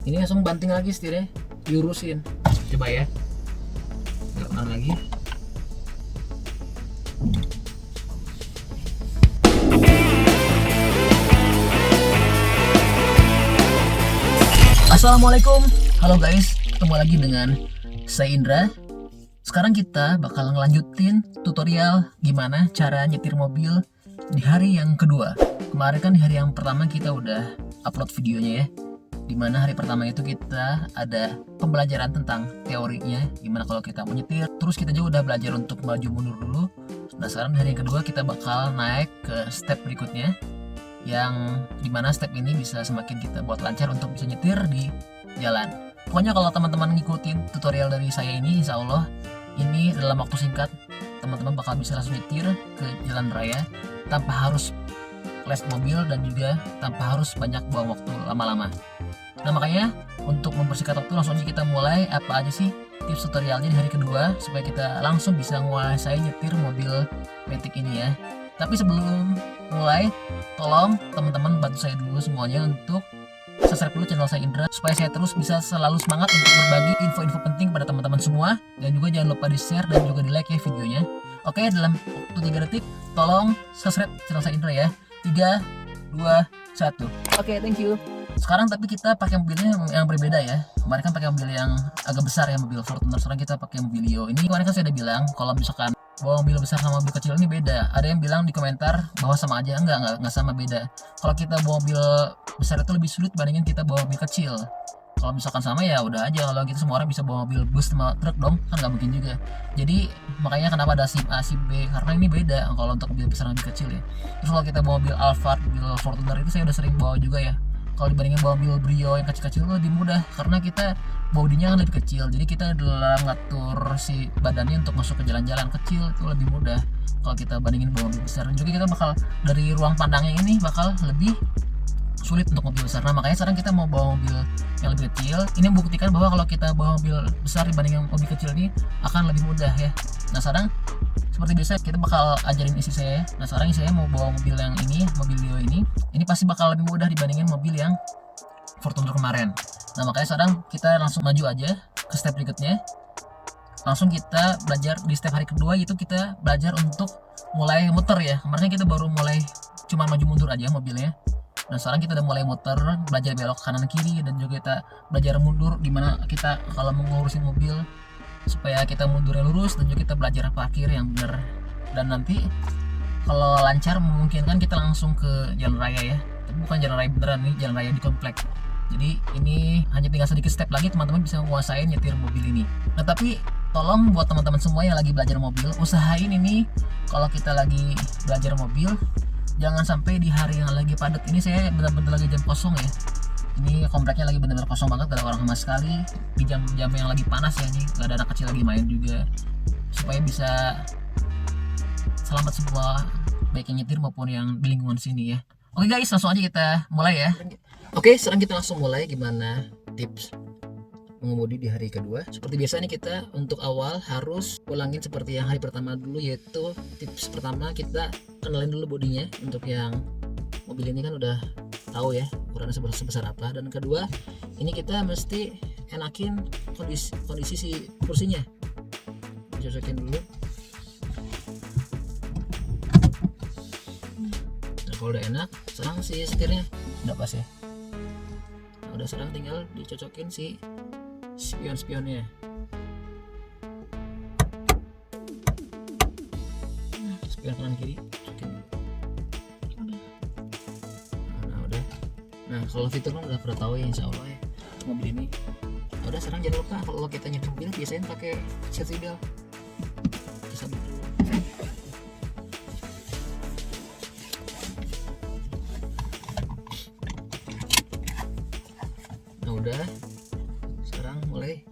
Ini langsung banting lagi setirnya, diurusin. Coba ya, tekan lagi. Assalamualaikum, halo guys, ketemu lagi dengan saya Indra. Sekarang kita bakal ngelanjutin tutorial gimana cara nyetir mobil di hari yang kedua. Kemarin kan di hari yang pertama kita udah upload videonya ya, dimana hari pertama itu kita ada pembelajaran tentang teorinya, gimana kalau kita mau nyetir. Terus kita juga udah belajar untuk maju mundur dulu. Nah sekarang di hari yang kedua kita bakal naik ke step berikutnya, yang dimana step ini bisa semakin kita buat lancar untuk bisa nyetir di jalan. Pokoknya kalau teman-teman ngikutin tutorial dari saya ini, insya Allah ini dalam waktu singkat teman-teman bakal bisa langsung nyetir ke jalan raya tanpa harus les mobil dan juga tanpa harus banyak buang waktu lama-lama. Nah makanya untuk mempersingkat waktu langsung aja kita mulai. Apa aja sih tips tutorialnya di hari kedua supaya kita langsung bisa menguasai nyetir mobil Matic ini ya. Tapi sebelum mulai, tolong teman-teman bantu saya dulu semuanya untuk subscribe dulu channel saya Indra supaya saya terus bisa selalu semangat untuk berbagi info-info penting pada teman-teman semua. Dan juga jangan lupa di share dan juga di like ya videonya. Oke, dalam waktu 3 detik tolong subscribe channel saya Indra ya. 3, 2, 1. Oke, thank you. Sekarang tapi kita pakai mobilnya yang berbeda ya. Kemarin kan pakai mobil yang agak besar ya, mobil Fortuner. Sekarang kita pakai mobilio. Ini kemarin kan saya udah bilang kalau misalkan bawa mobil besar sama mobil kecil ini beda. Ada yang bilang di komentar bahwa sama aja. Enggak sama, beda. Kalau kita bawa mobil besar itu lebih sulit dibandingin kita bawa mobil kecil. Kalau misalkan sama ya udah aja, kalau gitu semua orang bisa bawa mobil bus sama truk dong, kan nggak mungkin juga. Jadi makanya kenapa ada SIM A, SIM B, karena ini beda kalau untuk mobil besar dan mobil kecil ya. Terus kalau kita bawa mobil Alphard, mobil Fortuner itu saya udah sering bawa juga ya. Kalau dibandingin bawa mobil Brio yang kecil-kecil itu lebih mudah karena kita bodinya kan lebih kecil. Jadi kita dalam ngatur si badannya untuk masuk ke jalan-jalan kecil itu lebih mudah kalau kita bandingin bawa mobil besar. Dan juga kita bakal dari ruang pandangnya ini bakal lebih sulit untuk mobil besar. Nah makanya sekarang kita mau bawa mobil yang lebih kecil. Ini membuktikan bahwa kalau kita bawa mobil besar dibanding mobil kecil ini akan lebih mudah ya. Nah sekarang seperti biasa kita bakal ajarin isi saya. Nah sekarang saya mau bawa mobil yang ini, mobil Leo ini pasti bakal lebih mudah dibandingin mobil yang Fortuner kemarin. Nah makanya sekarang kita langsung maju aja ke step berikutnya. Langsung kita belajar di step hari kedua, yaitu kita belajar untuk mulai muter ya. Kemarin kita baru mulai cuma maju mundur aja mobilnya. Nah sekarang kita udah mulai muter, belajar belok kanan kiri, dan juga kita belajar mundur dimana kita kalau mengurusin mobil supaya kita mundurnya lurus, dan juga kita belajar parkir yang benar. Dan nanti kalau lancar memungkinkan kita langsung ke jalan raya ya. Tapi bukan jalan raya beneran, nih jalan raya di komplek. Jadi ini hanya tinggal sedikit step lagi teman-teman bisa menguasai nyetir mobil ini. Nah tapi tolong buat teman-teman semua yang lagi belajar mobil, usahain ini kalau kita lagi belajar mobil jangan sampai di hari yang lagi padat. Ini saya benar-benar lagi jam kosong ya. Ini kompleknya lagi benar-benar kosong banget, gak ada orang sama sekali. Di jam-jam yang lagi panas ya, nih gak ada anak kecil lagi main juga. Supaya bisa selamat semua, baik yang nyetir maupun yang di lingkungan sini ya. Oke guys, langsung aja kita mulai ya. Oke, sekarang kita langsung mulai gimana tips mengemudi di hari kedua. Seperti biasa nih kita untuk awal harus ulangin seperti yang hari pertama dulu, yaitu tips pertama kita kenalin dulu bodinya. Untuk yang mobil ini kan udah tahu ya ukurannya sebesar apa. Dan kedua ini kita mesti enakin kondisi si kursinya, cocokin dulu. Nah kalau udah enak, sekarang si setirnya udah pas ya. Nah, udah, sekarang tinggal dicocokin si spion-spionnya. Spion kanan kiri cocokin. Nah udah. Nah kalau fitur kan udah pernah tahu ya insya Allah ya mobil ini. Nah, udah, sekarang jangan lupa kalau kita nyetir mobil biasain pakai safety belt. Sabut dulu. Nah udah, sekarang mulai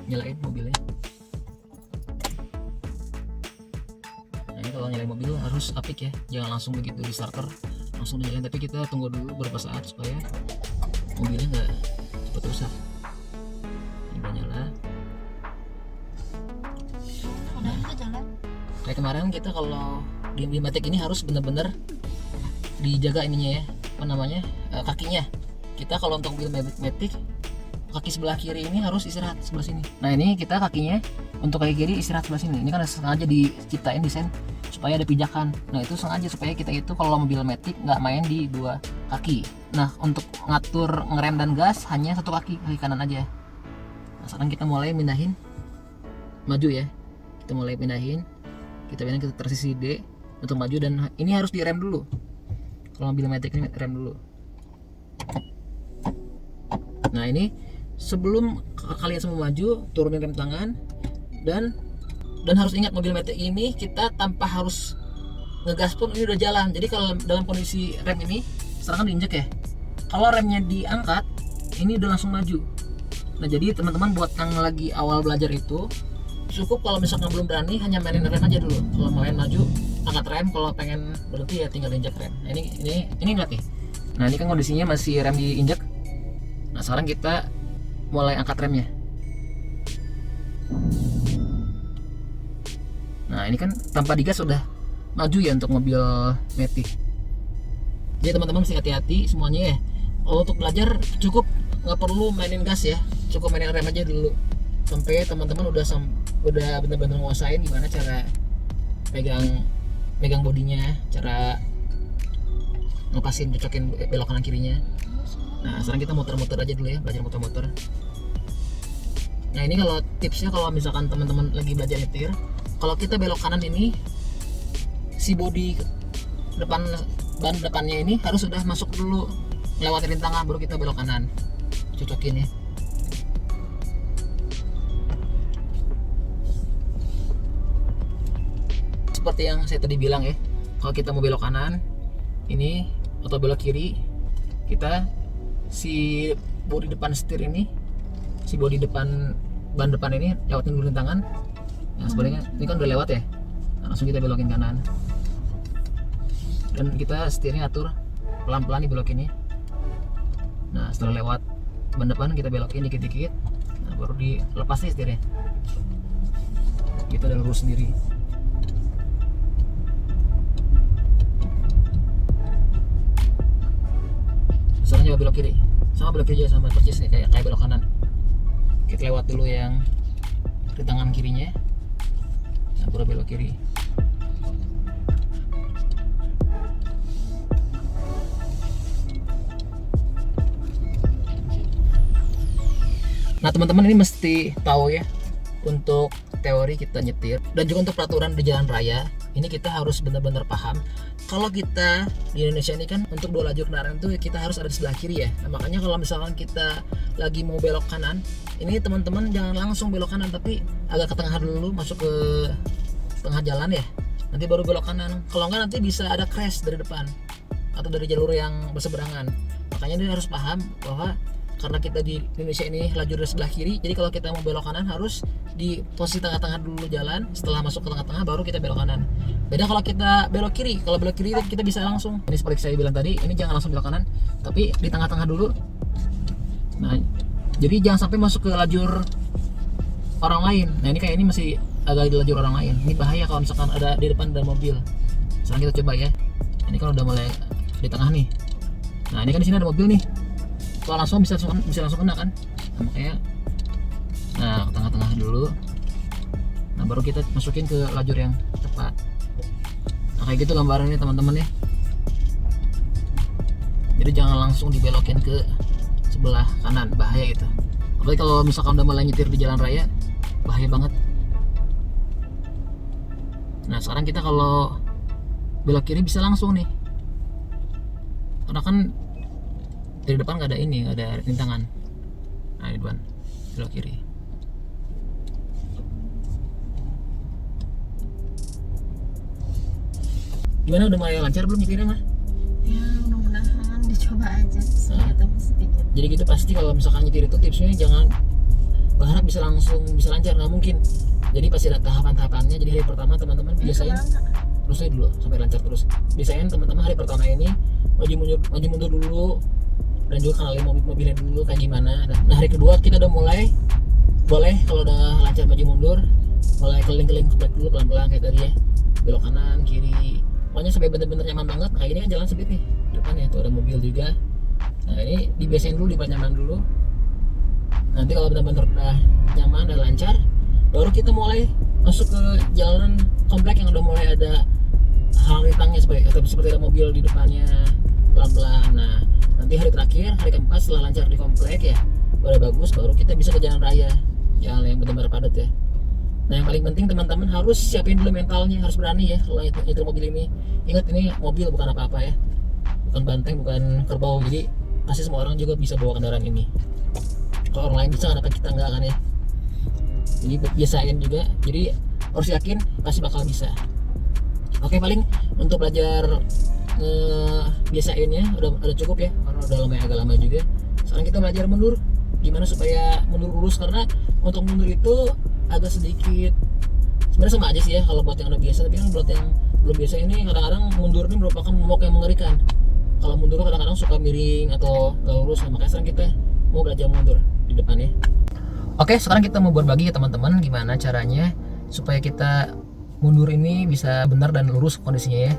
nyalain mobilnya. Nah ini kalau nyalain mobil harus apik ya, jangan langsung begitu di starter langsung nyalain, tapi kita tunggu dulu beberapa saat supaya mobilnya nggak cepat rusak. Ini udah nyala. Nah, kayak kemarin kita kalau di Matic ini harus bener-bener dijaga ininya ya, apa namanya, kakinya. Kita kalau untuk mobil Matic kaki sebelah kiri ini harus istirahat sebelah sini. Nah ini kita kakinya untuk kaki kiri istirahat sebelah sini. Ini kan sengaja diciptain desain supaya ada pijakan. Nah itu sengaja supaya kita itu kalau mobil matic nggak main di dua kaki. Nah untuk ngatur ngerem dan gas hanya satu kaki kanan aja. Nah sekarang kita mulai pindahin maju ya. Kita mulai pindahin. Kita pindahin ke tersisi D untuk maju, dan ini harus direm dulu. Kalau mobil matic ini rem dulu. Nah ini sebelum kalian semua maju, turunin rem tangan, dan harus ingat mobil matic ini kita tanpa harus ngegas pun ini udah jalan. Jadi kalau dalam kondisi rem ini sekarang kan diinjek ya, kalau remnya diangkat ini udah langsung maju. Nah jadi teman-teman buat yang lagi awal belajar itu cukup kalau misalkan belum berani hanya mainin rem aja dulu. Kalau mau main maju angkat rem, kalau pengen berhenti ya tinggal injek rem. Nah ini lihat nih. Nah ini kan kondisinya masih rem diinjek. Nah sekarang kita mulai angkat remnya. Nah ini kan tanpa digas sudah maju ya untuk mobil matic. Jadi teman-teman mesti hati-hati semuanya ya. Kalau untuk belajar cukup nggak perlu mainin gas ya, cukup mainin rem aja dulu sampai teman-teman udah benar-benar nguasain gimana cara megang bodinya, cara ngepasin, cocokin belok kanan kirinya. Nah sekarang kita muter-muter aja dulu ya, belajar muter-muter. Nah ini kalau tipsnya, kalau misalkan teman-teman lagi belajar nyetir, kalau kita belok kanan ini si bodi depan, ban depannya ini harus sudah masuk dulu lewat rintangan, baru kita belok kanan, cocokin ya. Seperti yang saya tadi bilang ya, kalau kita mau belok kanan ini atau belok kiri, kita si bodi depan setir ini, si bodi depan ban depan ini lewatin dulu rintangan. Nah sebenarnya ini kan udah lewat ya, nah, langsung kita belokin kanan, dan kita setirnya atur pelan-pelan nih belokinnya. Nah setelah lewat ban depan kita belokin dikit-dikit, nah baru dilepas nih setirnya, kita udah lurus sendiri. Sekarang coba belok kiri, sama belok kiri aja, sama persis nih kayak belok kanan. Kita lewat dulu yang di tangan kirinya, nah baru belok kiri. Nah teman-teman ini mesti tahu ya, untuk teori kita nyetir dan juga untuk peraturan di jalan raya ini kita harus benar-benar paham. Kalau kita di Indonesia ini kan untuk dua lajur kendaraan itu kita harus ada di sebelah kiri ya. Nah, makanya kalau misalkan kita lagi mau belok kanan, ini teman-teman jangan langsung belok kanan, tapi agak ke tengah dulu, masuk ke tengah jalan ya, nanti baru belok kanan. Kalau enggak nanti bisa ada crash dari depan atau dari jalur yang berseberangan. Makanya dia harus paham bahwa karena kita di Indonesia ini lajur di sebelah kiri, jadi kalau kita mau belok kanan harus di posisi tengah-tengah dulu jalan. Setelah masuk ke tengah-tengah baru kita belok kanan. Beda kalau kita belok kiri. Kalau belok kiri kita bisa langsung, ini seperti saya bilang tadi, ini jangan langsung belok kanan, tapi di tengah-tengah dulu. Nah jadi jangan sampai masuk ke lajur orang lain. Nah ini kayak ini masih agak di lajur orang lain, ini bahaya kalau misalkan ada di depan ada mobil. Sekarang kita coba ya, ini kan udah mulai di tengah nih. Nah ini kan di sini ada mobil nih, kalau langsung bisa langsung kena kan. Nah, makanya ke tengah-tengah dulu, nah baru kita masukin ke lajur yang tepat. Nah kayak gitu gambarannya teman-teman ya. Jadi jangan langsung dibelokin ke sebelah kanan, bahaya gitu. Apalagi kalau misalkan udah mulai nyetir di jalan raya, bahaya banget. Nah sekarang kita kalau belok kiri bisa langsung nih, karena kan dari depan nggak ada ini, nggak ada rintangan. Nah ini depan belok kiri. Gimana, udah mulai lancar belum nyetirnya mah? Ya mudah-mudahan dicoba aja sedikit. Jadi gitu pasti kalau misalkan nyetir itu tipsnya jangan berharap bisa langsung bisa lancar, nggak mungkin. Jadi pasti ada tahapan-tahapannya. Jadi hari pertama teman-teman biasain terus dulu sampai lancar terus. Biasain teman-teman hari pertama ini maju mundur dulu, dan juga kenalin mobilnya dulu kayak gimana. Nah hari kedua kita udah mulai boleh kalau udah lancar maju mundur, mulai keliling-keliling komplek dulu pelan-pelan kayak tadi ya, belok kanan kiri, pokoknya sampai bener-bener nyaman banget. Nah ini kan jalan sempit nih depannya, tuh ada mobil juga. Nah ini dibiasain dulu, dibuat nyaman dulu. Nanti kalau benar-benar udah nyaman dan lancar, baru kita mulai masuk ke jalanan komplek yang udah mulai ada hal rintangnya, seperti ada mobil di depannya pelan-pelan. Nah, nanti hari terakhir, hari keempat setelah lancar di komplek ya, udah bagus, baru kita bisa ke jalan raya, jalan yang benar-benar padat ya. Nah, yang paling penting teman-teman harus siapin dulu mentalnya, harus berani ya kalau nyetir mobil ini. Ingat, ini mobil bukan apa-apa ya, bukan banteng, bukan kerbau, jadi pasti semua orang juga bisa bawa kendaraan ini. Kalau orang lain bisa, kenapa kita enggak kan ya? Jadi biasain juga, jadi harus yakin pasti bakal bisa. Oke, paling untuk belajar biasainnya udah cukup ya, karena udah agak lama juga. Sekarang kita belajar mundur, gimana supaya mundur lurus, karena untuk mundur itu agak sedikit sebenarnya sama aja sih ya kalau buat yang udah biasa, tapi kan buat yang belum biasa ini kadang-kadang mundur ini merupakan momok yang mengerikan. Kalau mundur kadang-kadang suka miring atau nggak lurus, nah, makanya sekarang kita mau belajar mundur di depan ya. Oke, sekarang kita mau berbagi ya teman-teman gimana caranya supaya kita mundur ini bisa benar dan lurus kondisinya ya.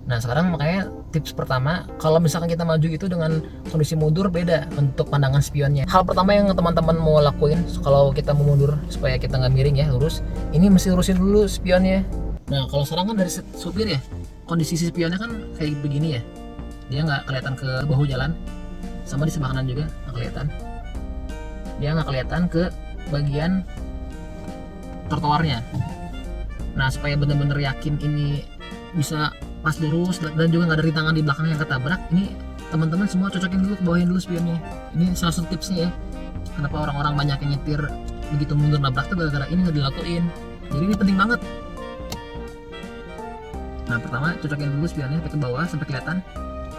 Nah, sekarang makanya tips pertama, kalau misalkan kita maju itu dengan kondisi mundur beda untuk pandangan spionnya. Hal pertama yang teman-teman mau lakuin kalau kita mau mundur supaya kita nggak miring ya, lurus, ini mesti lurusin dulu spionnya. Nah, kalau sekarang kan dari supir ya, kondisi spionnya kan kayak begini ya, dia nggak kelihatan ke bahu jalan, sama di sebelah kanan juga nggak kelihatan, dia nggak kelihatan ke bagian trotoarnya. Nah, supaya benar-benar yakin ini bisa pas lurus dan juga nggak ada rintangan di belakangnya yang ketabrak, ini teman-teman semua cocokin dulu, bawain dulu spionnya. Ini salah satu tipsnya ya, kenapa orang-orang banyak yang nyetir begitu mundur nabrak tuh gara-gara ini nggak dilakuin. Jadi ini penting banget. Nah, pertama cocokin dulu spionnya ke bawah sampai kelihatan,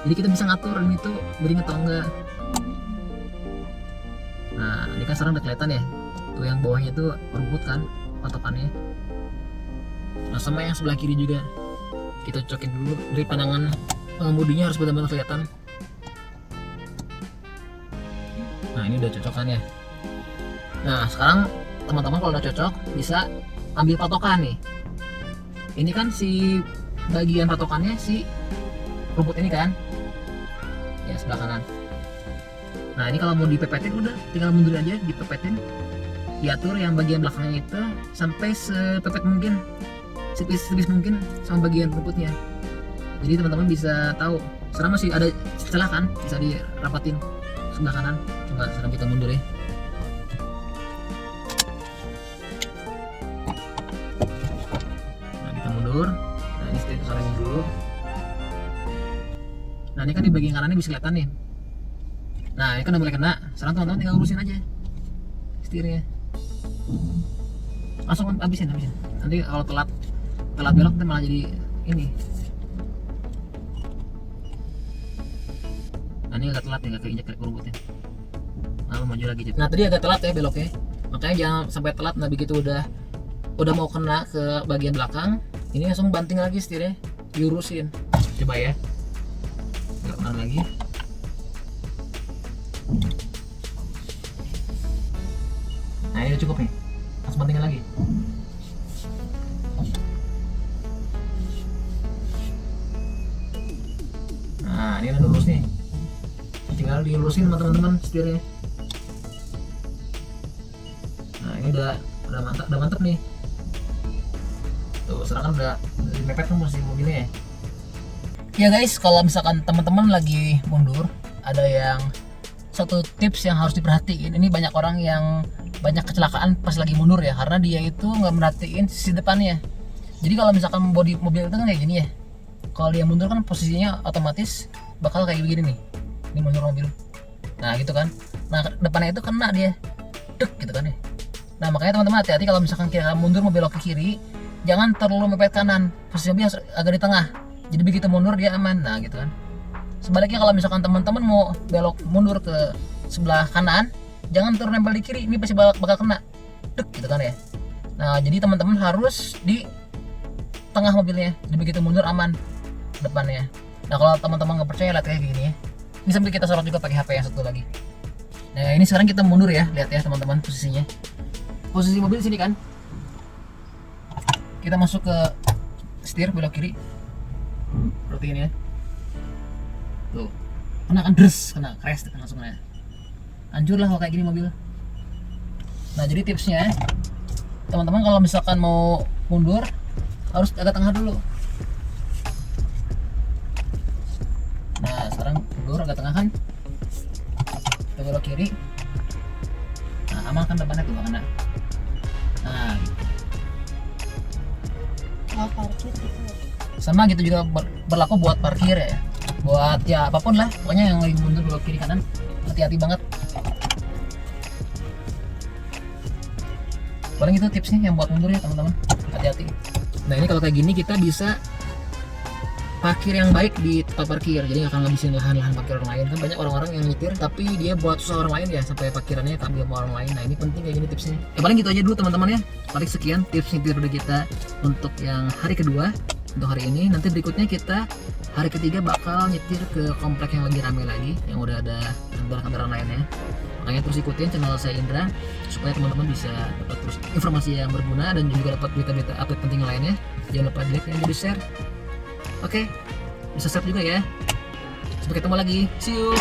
jadi kita bisa ngatur ini tuh miring atau enggak. Nah, ini kan sekarang udah kelihatan ya, tuh yang bawahnya itu rumput kan patokannya. Nah, sama yang sebelah kiri juga kita cocokin dulu, dari pandangan pengemudinya harus benar-benar kelihatan. Nah, ini udah cocokan ya. Nah, sekarang teman-teman kalau udah cocok bisa ambil patokan nih. Ini kan si bagian patokannya si rumput ini kan ya, sebelah kanan. Nah, ini kalau mau dipepetin udah tinggal mundur aja, dipepetin, diatur yang bagian belakangnya itu sampai sepepet mungkin, sepipis mungkin sama bagian rumputnya. Jadi teman-teman bisa tahu sekarang masih ada celah kan, bisa dirapatin sebelah kanan. Coba sekarang kita mundur ya. Nah, kita mundur. Nah, ini sekarang dulu. Nah, ini kan di bagian kanannya bisa kelihatan nih. Nah, ini kan udah mulai kena. Sekarang teman-teman tinggal urusin aja setirnya, langsung habisin. Nanti kalau telat belok nanti malah jadi ini. Nah, ini agak telat ya, agak keinjak rumputnya. Lalu maju lagi. Nah, tadi agak telat ya beloknya, makanya jangan sampai telat. Nah, begitu udah mau kena ke bagian belakang, ini langsung banting lagi setirnya, diurusin. Coba ya, agak kanan lagi. Nah, ini udah cukup nih, langsung bantingin lagi. Nah, ini udah lurus nih, tinggal dilurusin sama teman-teman setirnya. Nah, ini udah mantap nih. Tuh, sekarang kan udah mepet kan masih mobilnya ya. Ya guys, kalau misalkan teman-teman lagi mundur, ada yang satu tips yang harus diperhatiin. Ini banyak orang yang banyak kecelakaan pas lagi mundur ya, karena dia itu nggak merhatiin sisi depannya. Jadi kalau misalkan bodi mobil itu kan kayak gini ya, kalau dia mundur kan posisinya otomatis bakal kayak begini nih. Ini mundur mobil, nah gitu kan. Nah, depannya itu kena dia, dek gitu kan ya. Nah, makanya teman-teman hati-hati kalau misalkan kita mundur mau belok ke kiri, jangan terlalu mepet kanan, posisi mobil harus agak di tengah, jadi begitu mundur dia aman. Nah gitu kan. Sebaliknya kalau misalkan teman-teman mau belok mundur ke sebelah kanan, jangan terus nempel di kiri, ini pasti bakal kena, dek gitu kan ya. Nah, jadi teman-teman harus di tengah mobilnya, jadi begitu mundur aman depannya. Nah, kalau teman-teman nggak percaya, lihat kayak gini ya. Ini sambil kita sorot juga pakai HP yang satu lagi. Nah, ini sekarang kita mundur ya, lihat ya teman-teman posisinya. Posisi mobil di sini kan. Kita masuk ke setir belok kiri. Seperti ini ya. Tuh. Kena kan, kena crash langsung ya. Hancur lah kalau kayak gini mobil. Nah jadi tipsnya teman-teman kalau misalkan mau mundur harus agak tengah dulu. Nah sekarang mundur agak tengah kan, kita belok kiri. Nah aman kan depannya tuh, kena. Nah Mau parkir gitu. sama gitu juga berlaku buat parkir ya, buat ya apapun lah, pokoknya yang lagi mundur belok kiri kanan hati-hati banget. Paling itu tipsnya yang buat mundur ya teman-teman, hati-hati. Nah ini kalau kayak gini kita bisa parkir yang baik di tempat parkir, jadi nggak akan ngabisin lahan-lahan parkir orang lain. Kan banyak orang-orang yang nyetir tapi dia buat susah orang lain ya, sampai parkirannya keambil sama orang lain. Nah ini penting kayak gini tipsnya. Ya paling gitu aja dulu teman-teman ya, paling sekian tips nyetir dari kita untuk yang hari kedua untuk hari ini. Nanti berikutnya kita hari ketiga bakal nyetir ke komplek yang lagi rame lagi, yang udah ada kendaraan-kendaraan lainnya. Makanya terus ikutin channel saya Indra supaya teman-teman bisa dapat terus informasi yang berguna dan juga dapat berita-berita update penting lainnya. Jangan lupa like dan juga share. Oke, bisa subscribe juga ya. Sampai ketemu lagi. See you.